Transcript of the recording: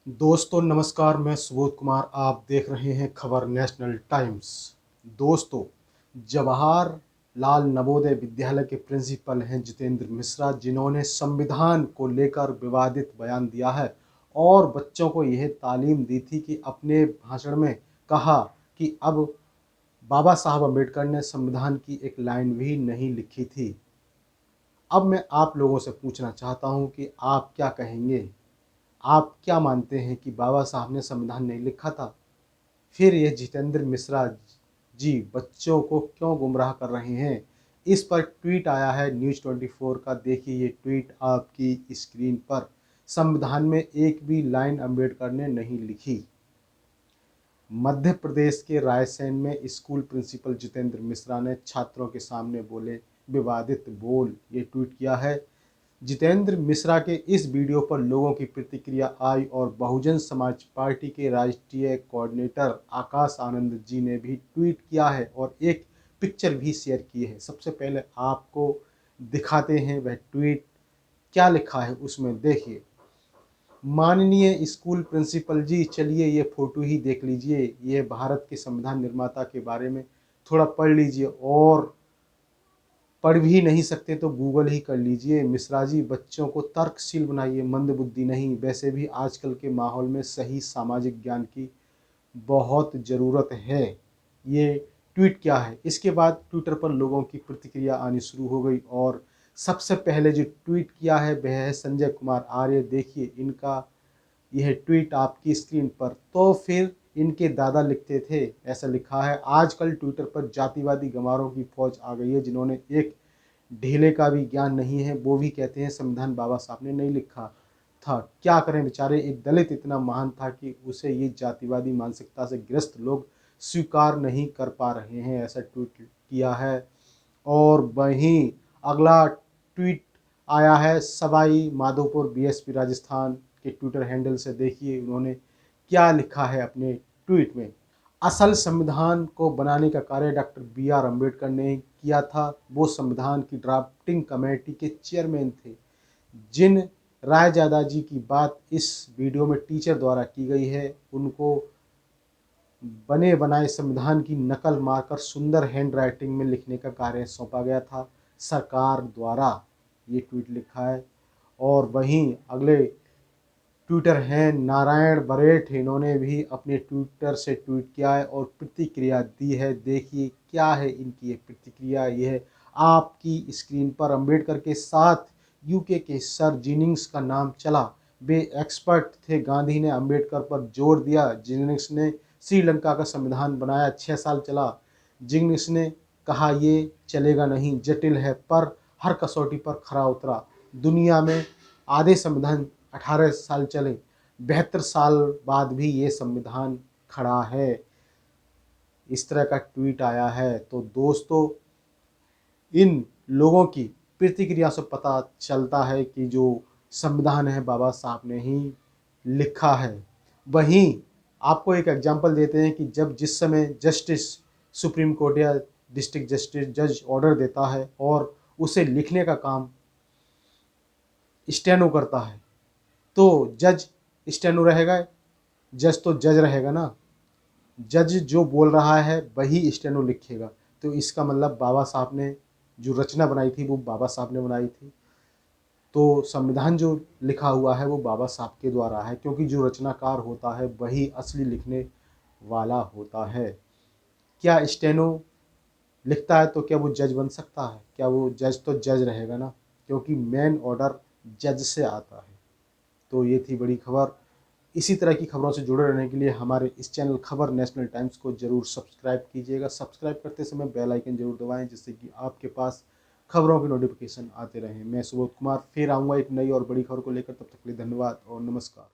दोस्तों नमस्कार, मैं सुबोध कुमार। आप देख रहे हैं खबर नेशनल टाइम्स। दोस्तों, जवाहर लाल नवोदय विद्यालय के प्रिंसिपल हैं जितेंद्र मिश्रा, जिन्होंने संविधान को लेकर विवादित बयान दिया है और बच्चों को यह तालीम दी थी कि अपने भाषण में कहा कि अब बाबा साहब अम्बेडकर ने संविधान की एक लाइन भी नहीं लिखी थी। अब मैं आप लोगों से पूछना चाहता हूं कि आप क्या कहेंगे? आप क्या मानते हैं कि बाबा साहब ने संविधान नहीं लिखा था? फिर ये जितेंद्र मिश्रा जी बच्चों को क्यों गुमराह कर रहे हैं? इस पर ट्वीट आया है न्यूज़ 24 का। देखिए ये ट्वीट आपकी स्क्रीन पर। संविधान में एक भी लाइन अंबेडकर ने नहीं लिखी। मध्य प्रदेश के रायसेन में स्कूल प्रिंसिपल जितेंद्र मिश्रा ने छात्रों के सामने बोले विवादित बोल। ये ट्वीट किया है। जितेंद्र मिश्रा के इस वीडियो पर लोगों की प्रतिक्रिया आई और बहुजन समाज पार्टी के राष्ट्रीय कोऑर्डिनेटर आकाश आनंद जी ने भी ट्वीट किया है और एक पिक्चर भी शेयर की है। सबसे पहले आपको दिखाते हैं वह ट्वीट क्या लिखा है उसमें। देखिए, माननीय स्कूल प्रिंसिपल जी, चलिए ये फ़ोटो ही देख लीजिए। ये भारत के संविधान निर्माता के बारे में थोड़ा पढ़ लीजिए, और पढ़ भी नहीं सकते तो गूगल ही कर लीजिए। मिश्रा जी, बच्चों को तर्कशील बनाइए, मंदबुद्धि नहीं। वैसे भी आजकल के माहौल में सही सामाजिक ज्ञान की बहुत ज़रूरत है। ये ट्वीट क्या है? इसके बाद ट्विटर पर लोगों की प्रतिक्रिया आनी शुरू हो गई और सबसे पहले जो ट्वीट किया है वह है संजय कुमार आर्य। देखिए इनका यह ट्वीट आपकी स्क्रीन पर। तो फिर इनके दादा लिखते थे, ऐसा लिखा है। आजकल ट्विटर पर जातिवादी गंवारों की फौज आ गई है, जिन्होंने एक ढेले का भी ज्ञान नहीं है। वो भी कहते हैं संविधान बाबा साहब ने नहीं लिखा था। क्या करें बेचारे, एक दलित इतना महान था कि उसे ये जातिवादी मानसिकता से ग्रस्त लोग स्वीकार नहीं कर पा रहे हैं, ऐसा ट्वीट किया है। और वहीं अगला ट्वीट आया है सवाई माधोपुर बीएसपी राजस्थान के ट्विटर हैंडल से। देखिए उन्होंने क्या लिखा है अपने ट्वीट में। असल संविधान को बनाने का कार्य डॉक्टर बी.आर. अम्बेडकर ने किया था। वो संविधान की ड्राफ्टिंग कमेटी के चेयरमैन थे। जिन रायजादा जी की बात इस वीडियो में टीचर द्वारा की गई है, उनको बने बनाए संविधान की नकल मारकर सुंदर हैंड राइटिंग में लिखने का कार्य सौंपा गया था सरकार द्वारा। ये ट्वीट लिखा है। और वहीं अगले ट्विटर हैं नारायण बरेठ, इन्होंने भी अपने ट्विटर से ट्वीट किया है और प्रतिक्रिया दी है। देखिए क्या है इनकी ये प्रतिक्रिया। ये है आपकी स्क्रीन पर। अंबेडकर के साथ यूके के सर जिनिंग्स का नाम चला। वे एक्सपर्ट थे। गांधी ने अंबेडकर पर जोर दिया। जिनिंग्स ने श्रीलंका का संविधान बनाया, 6 साल चला। जिनिंग्स ने कहा ये चलेगा नहीं, जटिल है, पर हर कसौटी पर खरा उतरा। दुनिया में आधे संविधान 18 साल चले, 72 साल बाद भी ये संविधान खड़ा है। इस तरह का ट्वीट आया है। तो दोस्तों, इन लोगों की प्रतिक्रिया से पता चलता है कि जो संविधान है बाबा साहब ने ही लिखा है। वहीं आपको एक एग्जांपल देते हैं कि जब जिस समय जस्टिस सुप्रीम कोर्ट या डिस्ट्रिक्ट जस्टिस जज ऑर्डर देता है और उसे लिखने का काम स्टेनो करता है, तो जज स्टेनो रहेगा, जज तो जज रहेगा ना। जज जो बोल रहा है वही स्टेनो लिखेगा। तो इसका मतलब बाबा साहब ने जो रचना बनाई थी वो बाबा साहब ने बनाई थी। तो संविधान जो लिखा हुआ है वो बाबा साहब के द्वारा है, क्योंकि जो रचनाकार होता है वही असली लिखने वाला होता है। क्या स्टेनो लिखता है तो क्या वो जज बन सकता है? क्या वो जज तो जज रहेगा ना, क्योंकि मेन ऑर्डर जज से आता है। तो ये थी बड़ी खबर। इसी तरह की खबरों से जुड़े रहने के लिए हमारे इस चैनल खबर नेशनल टाइम्स को ज़रूर सब्सक्राइब कीजिएगा। सब्सक्राइब करते समय बेल आइकन ज़रूर दबाएं, जिससे कि आपके पास खबरों की नोटिफिकेशन आते रहें। मैं सुबोध कुमार फिर आऊँगा एक नई और बड़ी खबर को लेकर। तब तक के लिए धन्यवाद और नमस्कार।